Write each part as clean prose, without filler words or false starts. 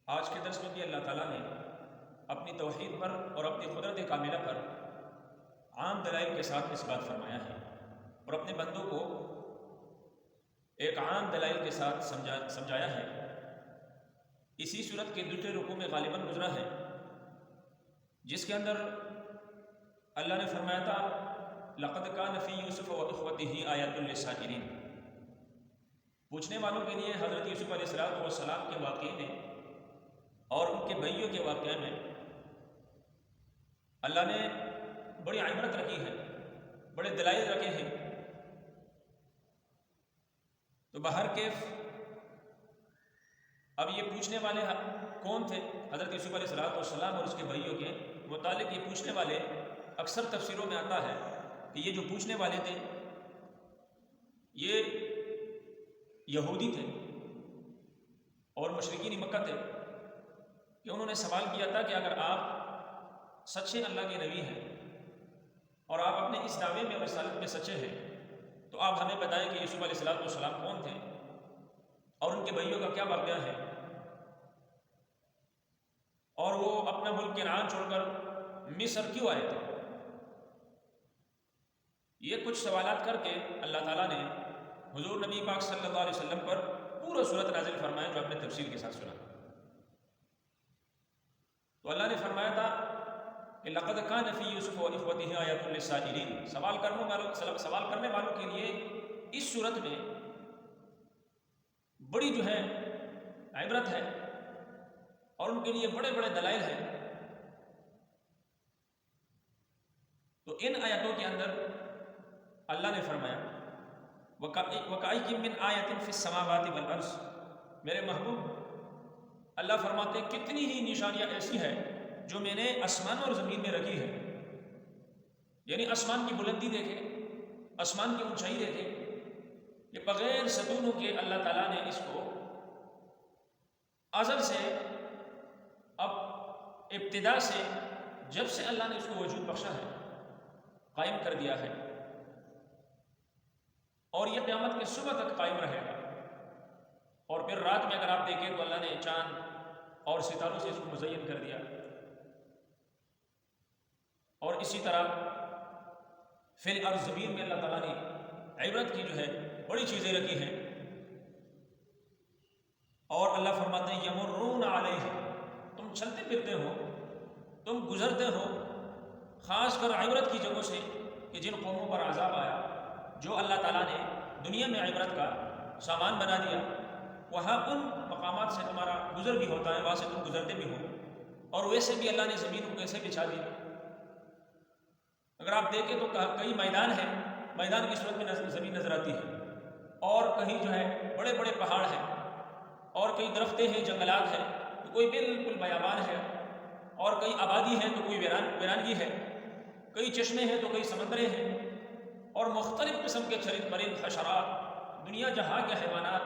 آج کے درس میں بھی اللہ تعالیٰ نے اپنی توحید پر اور اپنی قدرت کاملہ پر عام دلائل کے ساتھ اس بات فرمایا ہے اور اپنے بندوں کو ایک عام دلائل کے ساتھ سمجھایا ہے۔ اسی صورت کے دوسرے رکوع میں غالباً گزرا ہے جس کے اندر اللہ نے فرمایا تھا لقد کان فی یوسف و اخوتہ آیات للسائلین، پوچھنے والوں کے لیے حضرت یوسف علیہ السلام کے واقعے میں اور ان کے بھائیوں کے واقعے میں اللہ نے بڑی عبرت رکھی ہے، بڑے دلائل رکھے ہیں۔ تو بہر کیف اب یہ پوچھنے والے کون تھے؟ حضرت یوسف علیہ السلام اور اس کے بھائیوں کے متعلق یہ پوچھنے والے اکثر تفسیروں میں آتا ہے کہ یہ جو پوچھنے والے تھے یہ یہودی تھے اور مشرکین مکہ تھے، کہ انہوں نے سوال کیا تھا کہ اگر آپ سچے اللہ کے نبی ہیں اور آپ اپنے اس دعوے میں اور رسالت میں سچے ہیں تو آپ ہمیں بتائیں کہ یوسف علیہ السلام کون تھے اور ان کے بھائیوں کا کیا واقعہ ہے، اور وہ اپنا ملک کنعان چھوڑ کر مصر کیوں آئے تھے۔ یہ کچھ سوالات کر کے اللہ تعالیٰ نے حضور نبی پاک صلی اللہ علیہ وسلم پر پورا صورت نازل فرمایا جو اپنے تفسیر کے ساتھ سنا۔ تو اللہ نے فرمایا تھا کہ لقد کان فی یوسف و اخوتہ آیات للسائلین، سوال کرنے والوں کے لیے اس صورت میں بڑی جو ہے عبرت ہے اور ان کے لیے بڑے بڑے دلائل ہیں۔ تو ان آیاتوں کے اندر اللہ نے فرمایا وَكَأَيٍّ مِّنْ آیَةٍ فِي السَّمَاوَاتِ وَالْأَرْضِ، میرے محبوب اللہ فرماتے ہیں کتنی ہی نشانیاں ایسی ہیں جو میں نے آسمان اور زمین میں رکھی ہے، یعنی آسمان کی بلندی دیکھیں، آسمان کی اونچائی دیکھیں، کہ بغیر ستونوں کے اللہ تعالیٰ نے اس کو ازل سے اب ابتدا سے جب سے اللہ نے اس کو وجود بخشا ہے قائم کر دیا ہے، اور یہ قیامت کے صبح تک قائم رہے گا۔ اور پھر رات میں اگر آپ دیکھیں تو اللہ نے چاند اور ستاروں سے اس کو مزین کر دیا، اور اسی طرح فی الارض زمین میں اللہ تعالیٰ نے عبرت کی جو ہے بڑی چیزیں رکھی ہیں۔ اور اللہ فرماتے ہیں یمرون علیہ، تم چلتے پھرتے ہو، تم گزرتے ہو خاص کر عبرت کی جگہوں سے، کہ جن قوموں پر عذاب آیا، جو اللہ تعالیٰ نے دنیا میں عبرت کا سامان بنا دیا، وہاں ان مقامات سے تمہارا گزر بھی ہوتا ہے، وہاں سے تم گزرتے بھی ہو، اور ویسے بھی اللہ نے زمین کو کیسے بچھا دیا۔ اگر آپ دیکھیں تو کئی میدان ہیں، میدان کی صورت میں زمین نظر آتی ہے، اور کہیں جو ہے بڑے بڑے پہاڑ ہیں، اور کئی درختیں ہیں، جنگلات ہیں، تو کوئی بالکل بیابان ہے، اور کئی آبادی ہے تو کوئی ویرانگی ہے، کئی چشمے ہیں تو کئی سمندریں ہیں، اور مختلف قسم کے چرند پرند حشرات، دنیا جہاں کے حیوانات،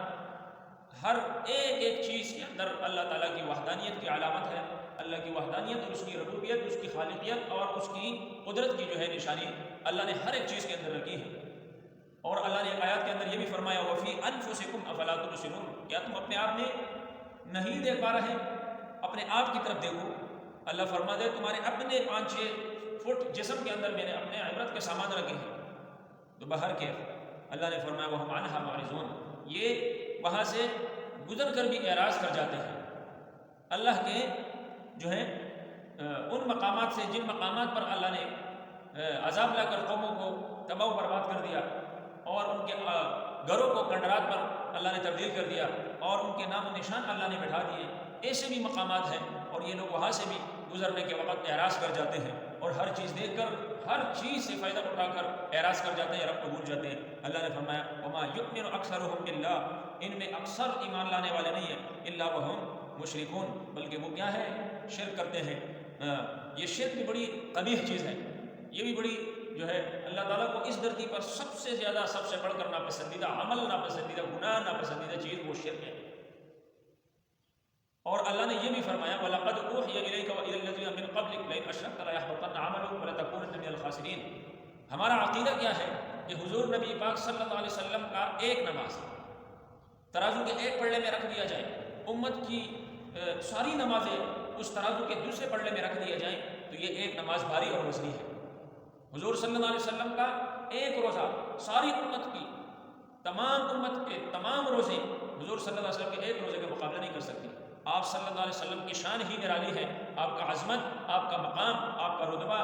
ہر ایک چیز کے اندر اللہ تعالیٰ کی وحدانیت کی علامت ہے، اللہ کی وحدانیت اور اس کی ربوبیت، اس کی خالقیت اور اس کی قدرت کی جو ہے نشانی اللہ نے ہر ایک چیز کے اندر رکھی ہے۔ اور اللہ نے ایک آیات کے اندر یہ بھی فرمایا وَفِي أَنفُسِكُمْ أَفَلَا تُبْصِرُونَ، کیا تم اپنے آپ میں نہیں دیکھ پا رہے؟ اپنے آپ کی طرف دیکھو۔ اللہ فرما دے تمہارے اپنے 5-6 فٹ جسم کے اندر میں نے اپنے عبرت کے سامان رکھے ہیں۔ تو بہر کے اللہ نے فرمایا وَهُمْ عَنْهَا مُعْرِضُونَ، یہ وہاں سے گزر کر بھی اعراض کر جاتے ہیں اللہ کے جو ہے ان مقامات سے جن مقامات پر اللہ نے عذاب لا کر قوموں کو تباہ و برباد کر دیا، اور ان کے گھروں کو کنڈرات پر اللہ نے تبدیل کر دیا، اور ان کے نام و نشان اللہ نے بٹھا دیے۔ ایسے بھی مقامات ہیں، اور یہ لوگ وہاں سے بھی گزرنے کے وقت اعراض کر جاتے ہیں، اور ہر چیز دیکھ کر ہر چیز سے فائدہ اٹھا کر اعراض کر جاتے ہیں، رب کو بھول جاتے ہیں۔ اللہ نے فرمایا وما یؤمن اکثرهم باللہ، ان میں اکثر ایمان لانے والے نہیں ہیں، الا وهم مشرکون، بلکہ وہ کیا ہے؟ شرک کرتے ہیں۔ یہ شرک بھی بڑی قبیح چیز ہے، یہ بھی بڑی جو ہے اللہ تعالیٰ کو اس دھرتی پر سب سے زیادہ، سب سے بڑھ کر ناپسندیدہ عمل، ناپسندیدہ گناہ، ناپسندیدہ چیز وہ شرک ہے۔ اور اللہ نے یہ بھی فرمایا وَلَقَدْ أُوحِيَ إِلَيْكَ وَإِلَى الَّذِينَ مِنْ قَبْلِكَ لَئِنْ أَشْرَكْتَ لَيَحْبَطَنَّ عَمَلُكَ وَلَتَكُونَنَّ مِنَ الْخَاسِرِينَ۔ ہمارا عقیدہ کیا ہے کہ حضور نبی پاک صلی اللہ علیہ وسلم کا ایک نماز ترازو کے ایک پلڑے میں رکھ دیا جائے، امت کی ساری نمازیں اس ترازو کے دوسرے پلڑے میں رکھ دیے جائیں تو یہ ایک نماز بھاری اور وزنی ہے۔ حضور صلی اللہ علیہ وسلم کا ایک روزہ ساری امت کی، تمام امت کے تمام روزے حضور صلی اللہ علیہ وسلم کے ایک روزے کا مقابلہ نہیں کر سکتی۔ آپ صلی اللہ علیہ وسلم کی شان ہی نرالی ہے، آپ کا عظمت، آپ کا مقام، آپ کا رتبہ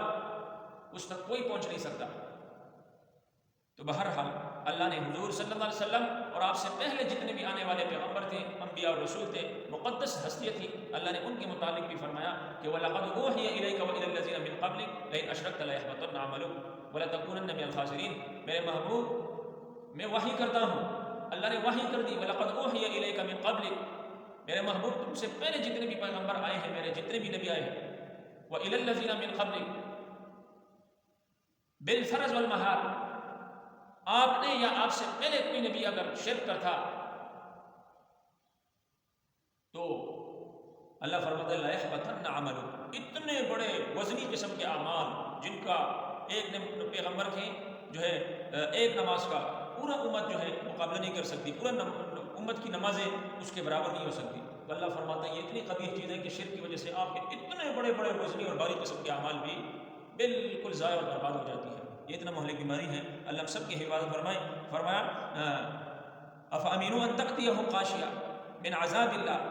اس تک کوئی پہنچ نہیں سکتا۔ تو بہرحال اللہ نے حضور صلی اللہ علیہ وسلم اور آپ سے پہلے جتنے بھی آنے والے پیغمبر تھے، انبیاء اور رسول تھے، مقدس ہستیاں تھیں، اللہ نے ان کے متعلق بھی فرمایا کہ وَلَقَدْ أُوحِيَ إِلَيْكَ وَإِلَى الَّذِينَ مِن قَبْلِكَ لَئِنْ أَشْرَكْتَ لَيَحْبَطَنَّ عَمَلُكَ وَلَتَكُونَنَّ مِنَ الْخَاسِرِينَ۔ میرے محبوب میں وحی کرتا ہوں، اللہ نے وحی کر دی، وَلَقَدْ أُوحِيَ إِلَيْكَ مِن قَبْلِكَ، میرے محبوب تم سے پہلے جتنے بھی پیغمبر آئے ہیں، میرے جتنے بھی نبی آئے ہیں، وَإِلَى الَّذِينَ مِن قَبْلِكَ بالفرض والمحال، آپ نے یا آپ سے پہلے کوئی نبی اگر شرک کرتا تو اللہ فرماتا ہے لا يحبطن عملک، اتنے بڑے وزنی قسم کے اعمال جن کا ایک پیغمبر کے جو ہے ایک نماز کا پورا امت جو ہے مقابلہ نہیں کر سکتی، پورا امت کی نمازیں اس کے برابر نہیں ہو سکتی۔ تو اللہ فرماتا ہے یہ اتنی قبیح چیز ہے کہ شرک کی وجہ سے آپ کے اتنے بڑے بڑے وزنی اور بھاری قسم کے اعمال بھی بالکل ضائع اور برباد ہو جاتی ہے۔ یہ اتنا مہلک بیماری ہے، اللہ ہم سب کی حفاظت فرمائے۔ فرمایا افامنوا ان تأتیہم غاشیہ من عذاب اللہ،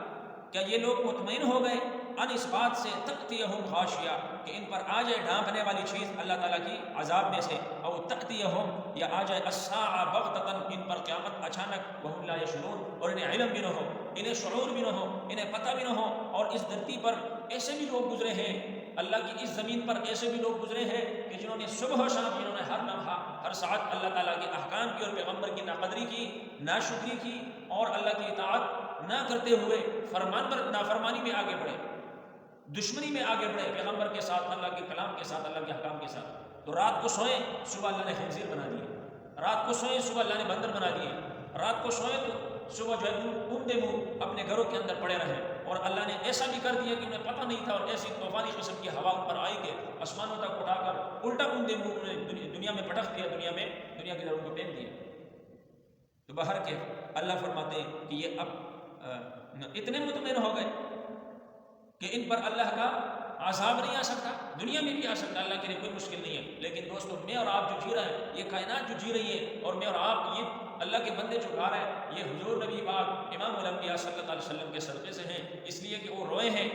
کیا یہ لوگ مطمئن ہو گئے ان اس بات سے تأتیہم غاشیہ کہ ان پر آ جائے ڈھانپنے والی چیز اللہ تعالیٰ کی عذاب میں سے، او تأتیہم یا آ جائے الساعۃ بغتۃ، ان پر قیامت اچانک، وہم لا یشعرون، اور انہیں علم بھی نہ ہو، انہیں شعور بھی نہ ہو، انہیں پتہ بھی نہ ہو۔ اور اس دھرتی پر ایسے بھی لوگ گزرے ہیں، اللہ کی اس زمین پر ایسے بھی لوگ گزرے ہیں کہ جنہوں نے صبح و شام، جنہوں نے ہر لمحہ ہر ساعت اللہ تعالیٰ کے احکام کی اور پیغمبر کی ناقدری کی، ناشکری کی، اور اللہ کی اطاعت نہ کرتے ہوئے فرمان پر نافرمانی میں آگے بڑھے، دشمنی میں آگے بڑھے پیغمبر کے ساتھ، اللہ کے کلام کے ساتھ، اللہ کے احکام کے ساتھ۔ تو رات کو سوئیں، صبح اللہ نے خنزیر بنا دیے، رات کو سوئیں، صبح اللہ نے بندر بنا دیے، رات کو سوئیں تو صبح جو ہے اوندے منہ اپنے گھروں کے اندر پڑے رہے، اور اللہ نے ایسا بھی کر دیا کہ انہیں پتہ نہیں تھا، اور ایسی طوفانی قسم کی ہوا ان پر آئی کہ آسمانوں تک اٹھا کر الٹا اوندے منہ انہیں دنیا میں پٹخ دیا، دنیا کی طرف کو پھینک دیا۔ تو باہر کے اللہ فرماتے ہیں کہ یہ اب اتنے مطمئن ہو گئے کہ ان پر اللہ کا عذاب نہیں آ سکتا، دنیا میں بھی آ سکتا، اللہ کے لیے کوئی مشکل نہیں ہے۔ لیکن دوستو، میں اور آپ جو جی رہے ہیں، یہ کائنات جو جی رہی ہے، اور میں اور آپ یہ اللہ کے بندے جو گا رہے ہیں، یہ حضور نبی پاک امام الانبیاء صلی اللہ علیہ وسلم کے صدقے سے ہیں، اس لیے کہ وہ روئے ہیں